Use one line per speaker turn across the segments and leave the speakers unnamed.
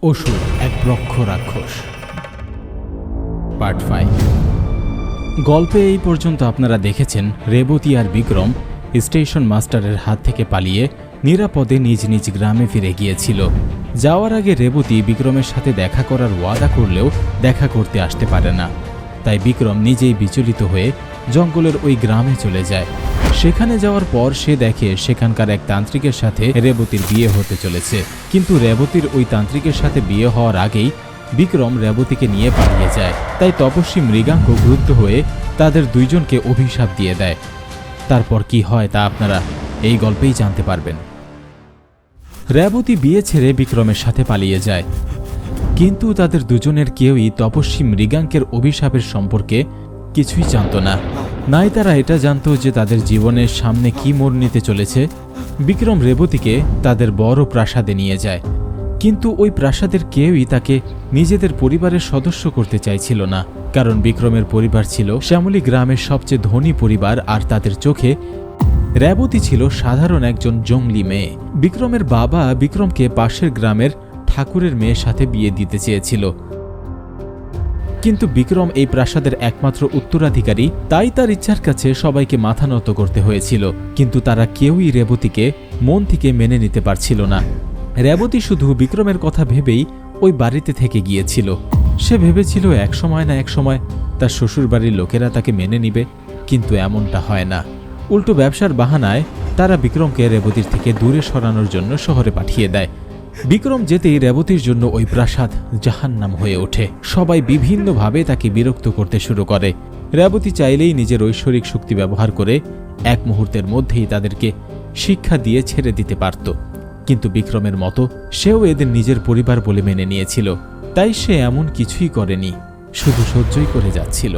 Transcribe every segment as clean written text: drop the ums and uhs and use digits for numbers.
অসুর এক ব্রহ্ম রাক্ষস পার্ট 5। গল্পে এই পর্যন্ত আপনারা দেখেছেন রেবতী আর বিক্রম স্টেশন মাস্টারের হাত থেকে পালিয়ে নিরাপদে নিজ নিজ গ্রামে ফিরে গিয়েছিল। যাওয়ার আগে রেবতী বিক্রমের সাথে দেখা করার ওয়াদা করলেও দেখা করতে আসতে পারে না, তাই বিক্রম নিজেই বিচলিত হয়ে জঙ্গলের ওই গ্রামে চলে যায়। সেখানে যাওয়ার পর সে দেখে সেখানকার এক তান্ত্রিকের সাথে রেবতীর বিয়ে হতে চলেছে, কিন্তু রেবতীর ওই তান্ত্রিকের সাথে বিয়ে হওয়ার আগেই বিক্রম রেবতীকে নিয়ে পালিয়ে যায়। তাই তপস্বী মৃগাঙ্ক ক্রুদ্ধ হয়ে তাদের দুইজনকে অভিশাপ দিয়ে দেয়। তারপর কি হয় তা আপনারা এই গল্পেই জানতে পারবেন। রেবতী বিয়ে ছেড়ে বিক্রমের সাথে পালিয়ে যায়, কিন্তু তাদের দুজনের কেউই তপস্বী মৃগাঙ্কের অভিশাপের সম্পর্কে কিছুই জানত না। নাই তারা এটা জানত যে তাদের জীবনের সামনে কি মোড় নিতে চলেছে। বিক্রম রেবতীকে তাদের বড় প্রাসাদে নিয়ে যায়, কিন্তু ওই প্রাসাদের কেউই তাকে নিজেদের পরিবারের সদস্য করতে চাইছিল না, কারণ বিক্রমের পরিবার ছিল শ্যামলী গ্রামের সবচেয়ে ধনী পরিবার, আর তাদের চোখে রেবতী ছিল সাধারণ একজন জঙ্গলি মেয়ে। বিক্রমের বাবা বিক্রমকে পাশের গ্রামের ঠাকুরের মেয়ের সাথে বিয়ে দিতে চেয়েছিল, কিন্তু বিক্রম এই প্রাসাদের একমাত্র উত্তরাধিকারী, তাই তার ইচ্ছার কাছে সবাইকে মাথা নত করতে হয়েছিল। কিন্তু তারা কেউই রেবতীকে মন থেকে মেনে নিতে পারছিল না। রেবতী শুধু বিক্রমের কথা ভেবেই ওই বাড়িতে থেকে গিয়েছিল। সে ভেবেছিল এক সময় না এক সময় তার শ্বশুরবাড়ির লোকেরা তাকে মেনে নিবে, কিন্তু এমনটা হয় না। উল্টো ব্যবসার বাহানায় তারা বিক্রমকে রেবতীর থেকে দূরে সরানোর জন্য শহরে পাঠিয়ে দেয়। বিক্রম যেতেই রেবতীর জন্য ওই প্রাসাদ জাহান্নাম হয়ে ওঠে। সবাই বিভিন্নভাবে তাকে বিরক্ত করতে শুরু করে। রেবতী চাইলেই নিজের ঐশ্বরিক শক্তি ব্যবহার করে এক মুহূর্তের মধ্যেই তাদেরকে শিক্ষা দিয়ে ছেড়ে দিতে পারত, কিন্তু বিক্রমের মতো সেও এদের নিজের পরিবার বলে মেনে নিয়েছিল, তাই সে এমন কিছুই করেনি, শুধু সহ্যই করে যাচ্ছিল।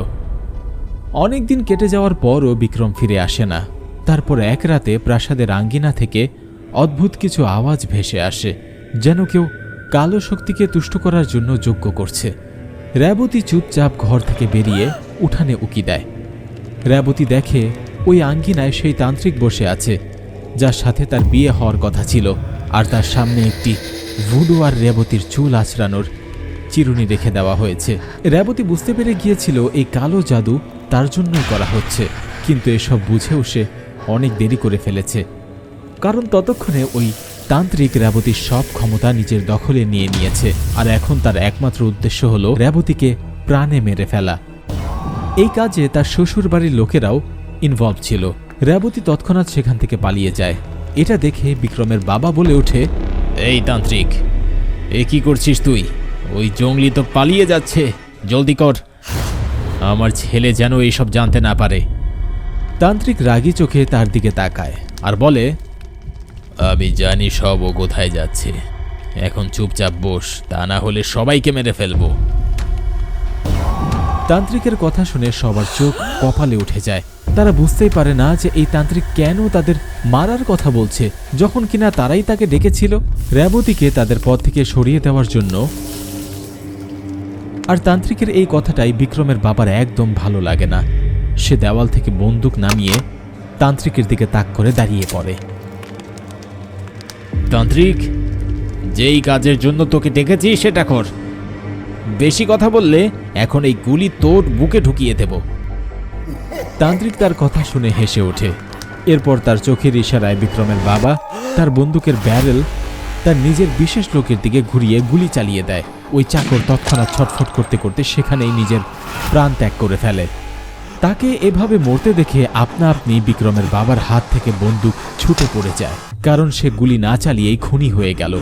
অনেকদিন কেটে যাওয়ার পরও বিক্রম ফিরে আসে না। তারপর এক রাতে প্রাসাদের আঙ্গিনা থেকে অদ্ভুত কিছু আওয়াজ ভেসে আসে, যেন কেউ কালো শক্তিকে তুষ্ট করার জন্য যজ্ঞ করছে। রেবতী চুপচাপ ঘর থেকে বেরিয়ে উঠানে উকি দেয়। রেবতী দেখে ওই আঙ্গিনায় সেই তান্ত্রিক বসে আছে যার সাথে তার বিয়ে হওয়ার কথা ছিল, আর তার সামনে একটি ভুডু আর রেবতীর চুল আঁচড়ানোর চিরুনি রেখে দেওয়া হয়েছে। রেবতী বুঝতে পেরে গিয়েছিল এই কালো জাদু তার জন্যই করা হচ্ছে, কিন্তু এসব বুঝেও সে অনেক দেরি করে ফেলেছে, কারণ ততক্ষণে ওই তান্ত্রিক রেবতীর সব ক্ষমতা নিজের দখলে নিয়ে নিয়েছে, আর এখন তার একমাত্র উদ্দেশ্য হল রেবতীকে প্রাণে মেরে ফেলা। এই কাজে তার শ্বশুর বাড়ির লোকেরাও ইনভলভ ছিল। রেবতী তৎক্ষণাৎ সেখান থেকে পালিয়ে যায়। এটা দেখে বিক্রমের বাবা বলে ওঠে,
এই তান্ত্রিক, এ কি করছিস তুই? ওই জঙ্গলি তো পালিয়ে যাচ্ছে, জলদি কর, আমার ছেলে যেন এইসব জানতে না পারে।
তান্ত্রিক রাগী চোখে তার দিকে তাকায় আর বলে,
আমি জানি সব ও কোথায় যাচ্ছে, এখন চুপচাপ বস, তা না হলে সবাইকে মেরে ফেলবো।
তান্ত্রিকের কথা শুনে সবার চোখ কপালে উঠে যায়। তারা বুঝতেই পারে না যে এই তান্ত্রিক কেন তাদের মারার কথা বলছে, যখন কিনা তারাই তাকে ডেকেছিল রেবতীকে তাদের পথ থেকে সরিয়ে দেওয়ার জন্য। আর তান্ত্রিকের এই কথাটাই বিক্রমের বাবার একদম ভালো লাগে না। সে দেওয়াল থেকে বন্দুক নামিয়ে তান্ত্রিকের দিকে তাক করে দাঁড়িয়ে পড়ে।
তান্ত্রিক, যেই কাজের জন্য তোকে ডেকেছি সেটা কর। বেশি কথা বললে এখন এই গুলি তোর বুকে ঢুকিয়ে দেব।
তান্ত্রিক তার কথা শুনে হেসে ওঠে। এরপর তার চোখের ইশারায় বিক্রমের বাবা তার বন্দুকের ব্যারেল তার নিজের বিশেষ লোকের দিকে ঘুরিয়ে গুলি চালিয়ে দেয়। ওই চাকর তৎক্ষণাৎ ছটফট করতে করতে সেখানেই নিজের প্রাণ ত্যাগ করে ফেলে। তাকে এভাবে মরতে দেখে আপনা আপনি বিক্রমের বাবার হাত থেকে বন্দুক ছুটে পড়ে যায়, কারণ সে গুলি না চালিয়েই খুনি হয়ে গেল।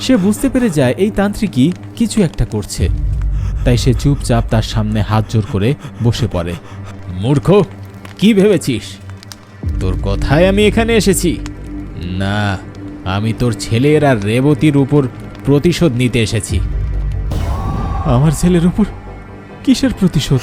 সে বুঝতে পেরে যায় এই তান্ত্রিকই কিছু একটা করছে, তাই সে চুপচাপ তার সামনে হাত জোর করে বসে পড়ে।
মূর্খ, কি ভেবেছিস তোর কথায় আমি এখানে এসেছি? না, আমি তোর ছেলের আর রেবতীর উপর প্রতিশোধ নিতে এসেছি।
আমার ছেলের উপর কিসের প্রতিশোধ?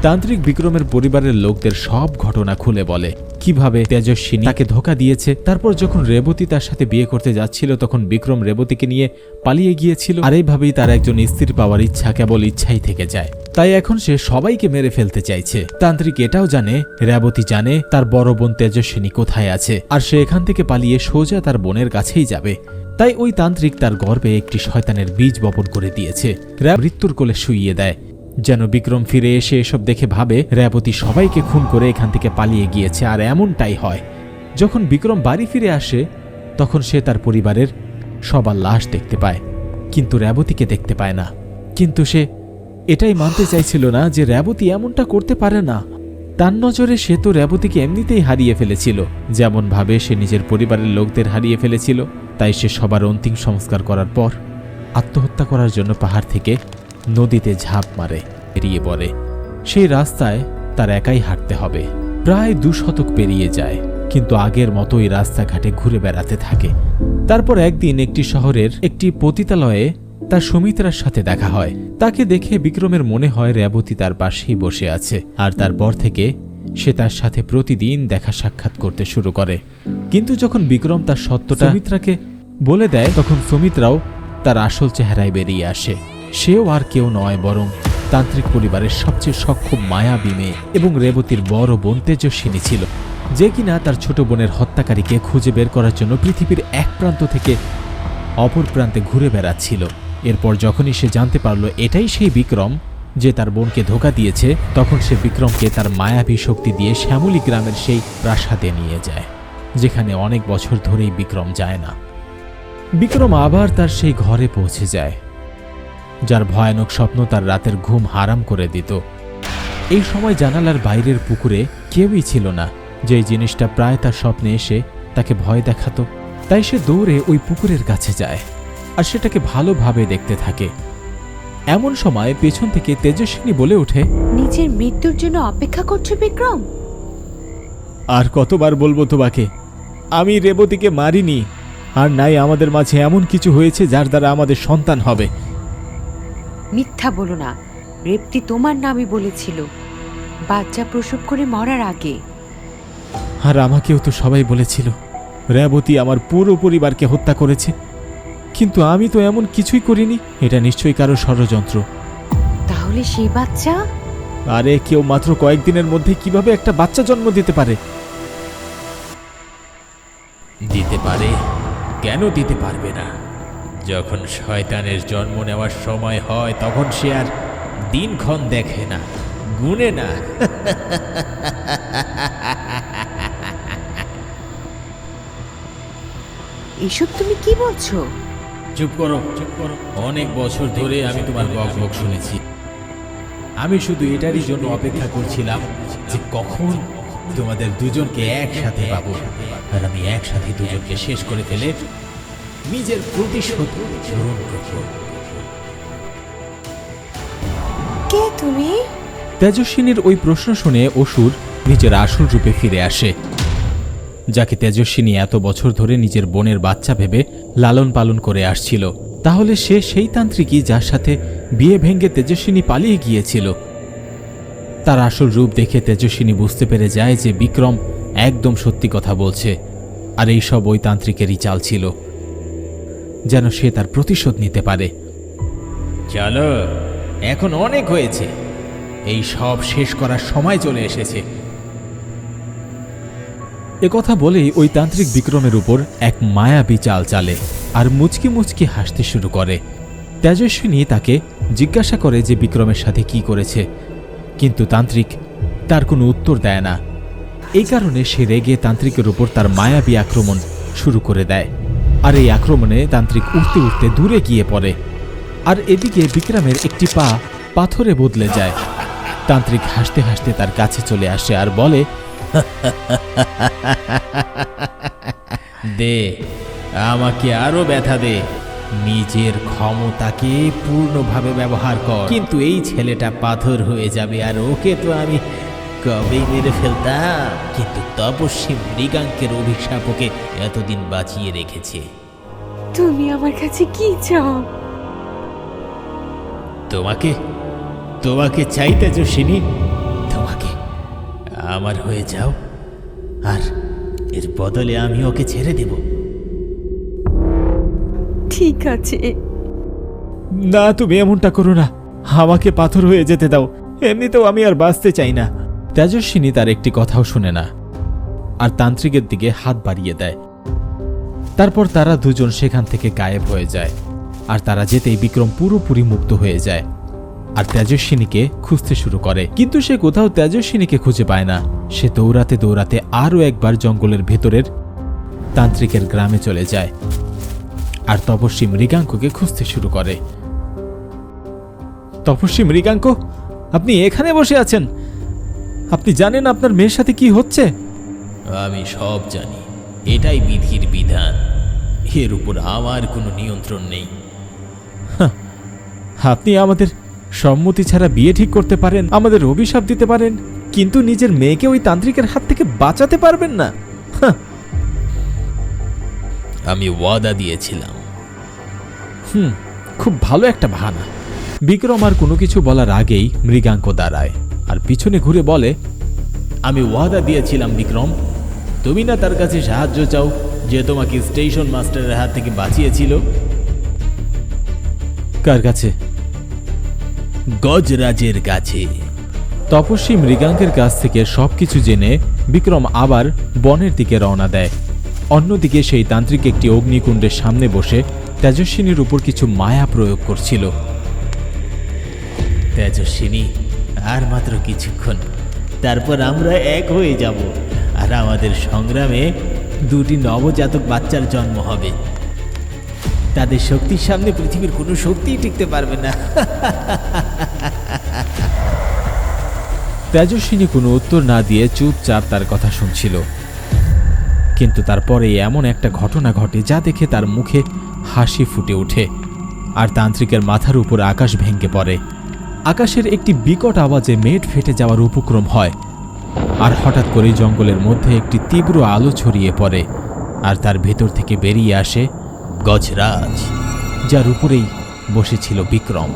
তান্ত্রিক বিক্রমের পরিবারের লোকদের সব ঘটনা খুলে বলে, কিভাবে তেজস্বিনী তাকে ধোঁকা দিয়েছে। তারপর যখন রেবতী তার সাথে বিয়ে করতে যাচ্ছিল তখন বিক্রম রেবতীকে নিয়ে পালিয়ে গিয়েছিল, আর এইভাবেই তার একজন স্ত্রী পাওয়ার ইচ্ছা কেবল ইচ্ছাই থেকে যায়। তাই এখন সে সবাইকে মেরে ফেলতে চাইছে। তান্ত্রিক এটাও জানে, রেবতী জানে তার বড় বোন তেজস্বিনী কোথায় আছে, আর সে এখান থেকে পালিয়ে সোজা তার বোনের কাছেই যাবে। তাই ওই তান্ত্রিক তার গর্ভে একটি শয়তানের বীজ বপন করে দিয়েছে। মৃত্যুর কোলে শুইয়ে দেয়, যেন বিক্রম ফিরে এসে এসব দেখে ভাবে রেবতী সবাইকে খুন করে এখান থেকে পালিয়ে গিয়েছে। আর এমনটাই হয়। যখন বিক্রম বাড়ি ফিরে আসে তখন সে তার পরিবারের সবার লাশ দেখতে পায়, কিন্তু রেবতীকে দেখতে পায় না। কিন্তু সে এটাই মানতে চাইছিল না যে রেবতী এমনটা করতে পারে না। তার নজরে সে তো রেবতীকে এমনিতেই হারিয়ে ফেলেছিল, যেমন ভাবে সে নিজের পরিবারের লোকদের হারিয়ে ফেলেছিল। তাই সে সবার অন্তিম সংস্কার করার পর আত্মহত্যা করার জন্য পাহাড় থেকে নদীতে ঝাঁপ মারে, বেরিয়ে পড়ে। সেই রাস্তায় তার একাই হাঁটতে হবে। প্রায় 2 শতক পেরিয়ে যায়, কিন্তু আগের মতোই রাস্তাঘাটে ঘুরে বেড়াতে থাকে। তারপর একদিন একটি শহরের একটি পতিতালয়ে তার সুমিত্রার সাথে দেখা হয়। তাকে দেখে বিক্রমের মনে হয় রেবতী তার পাশেই বসে আছে, আর তারপর থেকে সে তার সাথে প্রতিদিন দেখা সাক্ষাৎ করতে শুরু করে। কিন্তু যখন বিক্রম তার সত্যটা সুমিত্রাকে বলে দেয় তখন সুমিত্রাও তার আসল চেহারায় বেরিয়ে আসে। সেও আর কেউ নয়, বরং তান্ত্রিক পরিবারের সবচেয়ে সক্ষম মায়াবী মেয়ে এবং রেবতীর বড় বোন তেজস্বিনী ছিল, যে কিনা তার ছোট বোনের হত্যাকারীকে খুঁজে বের করার জন্য পৃথিবীর এক প্রান্ত থেকে অপর প্রান্তে ঘুরে বেড়াচ্ছিল। এরপর যখনই সে জানতে পারল এটাই সেই বিক্রম যে তার বোনকে ধোঁকা দিয়েছে, তখন সে বিক্রমকে তার মায়াবী শক্তি দিয়ে শ্যামলী গ্রামের সেই প্রাসাদে নিয়ে যায়, যেখানে অনেক বছর ধরেই বিক্রম যায় না। বিক্রম আবার তার সেই ঘরে পৌঁছে যায়, যার ভয়ানক স্বপ্ন তার রাতের ঘুম হারাম করে দিত। এই সময় জানালার বাইরের পুকুরে কেউই ছিল না, যে জিনিসটা প্রায় তার স্বপ্নে এসে তাকে ভয় দেখাতো। তাই সে দৌড়ে ওই পুকুরের কাছে যায় আর সেটাকে ভালোভাবে দেখতে থাকে। এমন সময় পেছন থেকে তেজস্বিনী বলে ওঠে,
নিজের মৃত্যুর জন্য অপেক্ষা করছো বিক্রম?
আর কতবার বলবো তোমাকে, আমি রেবতীকে মারিনি, আর নাই আমাদের মাঝে এমন কিছু হয়েছে যার দ্বারা আমাদের সন্তান হবে।
মিথ্যা বলো না, রেবতী তোমার নামই বলেছিল বাচ্চা প্রসব করে মরার আগে।
আর আমাকেও তো সবাই বলেছিল রেবতী আমার পুরো পরিবারকে হত্যা করেছে, কিন্তু আমি তো এমন কিছুই করিনি। এটা নিশ্চয়ই কারো ষড়যন্ত্র।
তাহলে সেই বাচ্চা?
আরে কেউ মাত্র কয়েকদিনের মধ্যে কিভাবে একটা বাচ্চা জন্ম দিতে পারে? দিতে পারে, কেন দিতে পারবে না? যখন শয়তানের জন্ম নেওয়ার সময় হয় তখন সে আর দিনক্ষণ দেখে না, গুনে না।
এসব তুমি কি বলছো?
চুপ করো, চুপ করো। অনেক বছর ধরে আমি তোমার বকবক শুনেছি। আমি শুধু এটারই জন্য অপেক্ষা করছিলাম যে কখন তোমাদের দুজনকে একসাথে পাবো, আর আমি একসাথে দুজনকে শেষ করে ফেলে নিজের প্রতিশোধ গ্রহণ করব।
কে তুমি?
তেজস্বিনীর ওই প্রশ্ন শুনে অসুর নিজের আসল রূপে ফিরে আসে, যাকে তেজস্বিনী এত বছর ধরে নিজের বোনের বাচ্চা ভেবে লালন পালন করে আসছিল। তাহলে সে সেই তান্ত্রিকই যার সাথে বিয়ে ভেঙে তেজস্বিনী পালিয়ে গিয়েছিল। তার আসল রূপ দেখে তেজস্বিনী বুঝতে পেরে যায় যে বিক্রম একদম সত্যি কথা বলছে, আর এই সব ওই তান্ত্রিকেরই চাল ছিল, যেন সে তার প্রতিশোধ নিতে পারে।
চলো, এখন অনেক হয়েছে, এই সব শেষ করার সময় চলে এসেছে।
একথা বলেই ওই তান্ত্রিক বিক্রমের উপর এক মায়াবী চাল চালে আর মুচকি মুচকি হাসতে শুরু করে। তেজস্বিনী তাকে জিজ্ঞাসা করে যে বিক্রমের সাথে কি করেছে, কিন্তু তান্ত্রিক তার কোনো উত্তর দেয় না। এই কারণে সে রেগে তান্ত্রিকের উপর তার মায়াবী আক্রমণ শুরু করে দেয়, আর এই আক্রমণে তান্ত্রিক উঠতে উঠতে দূরে গিয়ে পড়ে। আর এদিকে বিক্রমের একটি পা পাথরে বদলে যায়। তান্ত্রিক হাসতে হাসতে তার কাছে চলে আসে আর বলে,
দে, আমাকে আরো ব্যথা দে, নিজের ক্ষমতাকে পূর্ণভাবে ব্যবহার কর। কিন্তু এই ছেলেটা পাথর হয়ে যাবে, আর ওকে তো আমি কবেই মেরে ফেলতাম, কিন্তু তপস্বী মৃগাঙ্কের অভিশাপ ওকে এতদিন বাঁচিয়ে রেখেছে।
তুমি আমার কাছে কি চাও?
তোমাকে তোমাকে চাই তেজস্বিনী, তোমাকে আমার হয়ে যাও, আর এর বদলে আমি ওকে ছেড়ে দেব।
ঠিক আছে।
না, তুমি এমনটা করো না, আমাকে পাথর হয়ে যেতে দাও, এমনিতেও আমি আর বাঁচতে চাই না।
তেজস্বিনী তার একটি কথাও শুনে না আর তান্ত্রিকের দিকে হাত বাড়িয়ে দেয়। তারপর তারা দুজন সেখান থেকে গায়েব হয়ে যায়। আর তারা যেতেই বিক্রম পুরোপুরি মুক্ত হয়ে যায় আর তেজস্বিনীকে খুঁজতে শুরু করে, কিন্তু সে কোথাও তেজস্বিনীকে খুঁজে পায় না। সে দৌড়াতে দৌড়াতে আরও একবার জঙ্গলের ভেতরের তান্ত্রিকের গ্রামে চলে যায় আর তপস্বী মৃগাঙ্ককে খুঁজতে শুরু করে। তপস্বী মৃগাঙ্ক, আপনি এখানে বসে আছেন? আপনি জানেন আপনার মেয়ের সাথে কি হচ্ছে?
আমি সব জানি, এটাই বিধির বিধান, এর উপর আমার কোনো নিয়ন্ত্রণ নেই।
আপনি আমাদের সম্মতি ছাড়া বিয়ে ঠিক করতে পারেন, আমাদের অভিশাপ দিতে পারেন, কিন্তু নিজের মেয়েকে ওই তান্ত্রিকের হাত থেকে বাঁচাতে পারবেন না।
আমি ওয়াদা দিয়েছিলাম।
খুব ভালো একটা বাহানা। বিক্রম আর কোনো কিছু বলার আগেই মৃগাঙ্ক দাঁড়ায় আর পিছনে ঘুরে বলে,
আমি ওয়াদা দিয়েছিলাম বিক্রম, তুমি না তার কাছে সাহায্য চাও যে তোমাকে স্টেশন মাস্টারের হাত থেকে বাঁচিয়েছিল?
কার কাছে?
গজরাজের কাছে।
তপস্বী মৃগাঙ্কের কাছ থেকে সবকিছু জেনে বিক্রম আবার বনের দিকে রওনা দেয়। অন্যদিকে সেই তান্ত্রিক একটি অগ্নিকুণ্ডের সামনে বসে তেজস্বিনীর উপর কিছু মায়া প্রয়োগ করছিল।
তেজস্বিনী, আর মাত্র কিছুক্ষণ, তারপর আমরা এক হয়ে যাব আর আমাদের সংগ্রামে দুটি নবজাতক বাচ্চার জন্ম হবে। তাদের শক্তির সামনে পৃথিবীর কোনো শক্তিই টিকতে পারবে না।
তেজস্বিনী কোনো উত্তর না দিয়ে চুপচাপ তার কথা শুনছিল, কিন্তু তারপরে এমন একটা ঘটনা ঘটে যা দেখে তার মুখে হাসি ফুটে ওঠে আর তান্ত্রিকের মাথার উপর আকাশ ভেঙে পড়ে। আকাশের একটি বিকট আওয়াজে মেঘ ফেটে যাওয়ার উপক্রম হয় আর হঠাৎ করেই জঙ্গলের মধ্যে একটি তীব্র আলো ছড়িয়ে পড়ে আর তার ভেতর থেকে বেরিয়ে আসে
গজরাজ,
যার উপরেই বসেছিল বিক্রম।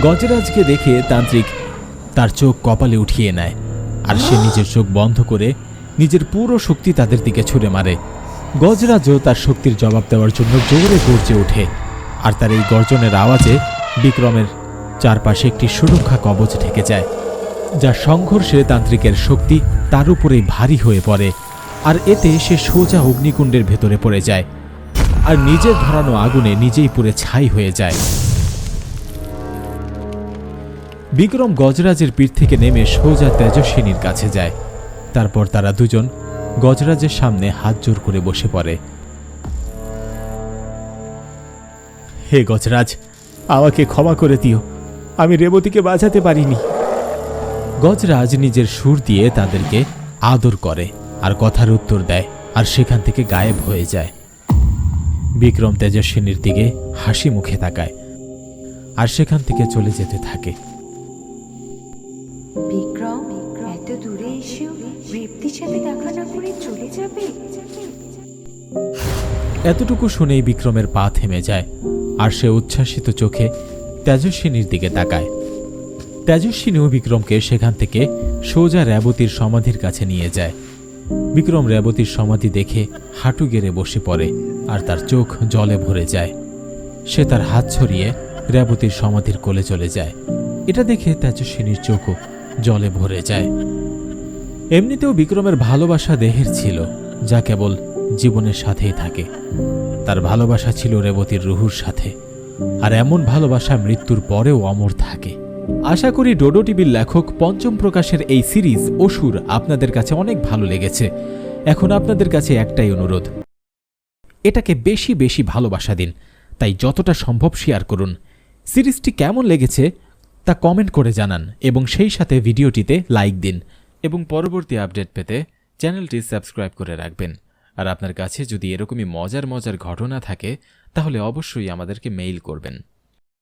গজরাজকে দেখে তান্ত্রিক তার চোখ কপালে উঠিয়ে নেয় আর সে নিজের চোখ বন্ধ করে নিজের পুরো শক্তি তাদের দিকে ছুড়ে মারে। গজরাজও তার শক্তির জবাব দেওয়ার জন্য জোরে গর্জে ওঠে আর তার এই গর্জনের আওয়াজে বিক্রমের চারপাশে একটি সুরক্ষা কবচ ঢেকে যায়, যা সংঘর্ষে তান্ত্রিকের শক্তি তার উপরেই ভারী হয়ে পড়ে আর এতে সে সোজা অগ্নিকুণ্ডের ভেতরে পড়ে যায় আর নিজের ধরানো আগুনে নিজেই পুড়ে ছাই হয়ে যায়। বিক্রম গজরাজের পিঠ থেকে নেমে সোজা তেজস্বিনীর কাছে যায়। তারপর তারা দুজন গজরাজের সামনে হাত জোর করে বসে পড়ে। হে গজরাজ, আমাকে ক্ষমা করে দিও, আমি রেবতীকে বাঁচাতে পারিনি। গজরাজ নিজের সুর দিয়ে তাদেরকে আদর করে আর কথার উত্তর দেয় আর সেখান থেকে গায়েব হয়ে যায়। বিক্রম তেজস্বিনীর দিকে হাসি মুখে তাকায় আর সেখান থেকে চলে যেতে থাকে।
বিক্রম, এত দূরে এসেও রেবতীর সাথে দেখা না করে চলে যাবে?
এতটুকু শুনেই বিক্রমের পা থেমে যায় আর সে উচ্ছ্বাসিত চোখে তেজস্বিনীর দিকে তাকায়। তেজস্বিনীও বিক্রমকে সেখান থেকে সোজা রেবতীর সমাধির কাছে নিয়ে যায়। বিক্রম রেবতীর সমাধি দেখে হাঁটু গেড়ে বসে পড়ে আর তার চোখ জলে ভরে যায়। সে তার হাত ছড়িয়ে রেবতীর সমাধির কোলে চলে যায়। এটা দেখে তেজস্বিনীর চোখও জলে ভরে যায়। এমনিতেও বিক্রমের ভালোবাসা দেহের ছিল, যা কেবল জীবনের সাথেই থাকে। তার ভালোবাসা ছিল রেবতীর রুহুর সাথে, আর এমন ভালোবাসা মৃত্যুর পরেও অমর থাকে। আশা করি ডোডো টিভির লেখক পঞ্চম প্রকাশের এই সিরিজ অসুর আপনাদের কাছে অনেক ভালো লেগেছে। এখন আপনাদের কাছে একটাই অনুরোধ, এটাকে বেশি বেশি ভালোবাসা দিন, তাই যতটা সম্ভব শেয়ার করুন। সিরিজটি কেমন লেগেছে তা কমেন্ট করে জানান এবং সেই সাথে ভিডিওটিতে লাইক দিন এবং পরবর্তী আপডেট পেতে চ্যানেলটি সাবস্ক্রাইব করে রাখবেন। আর আপনার কাছে যদি এরকমই মজার মজার ঘটনা থাকে তাহলে অবশ্যই আমাদেরকে মেইল করবেন।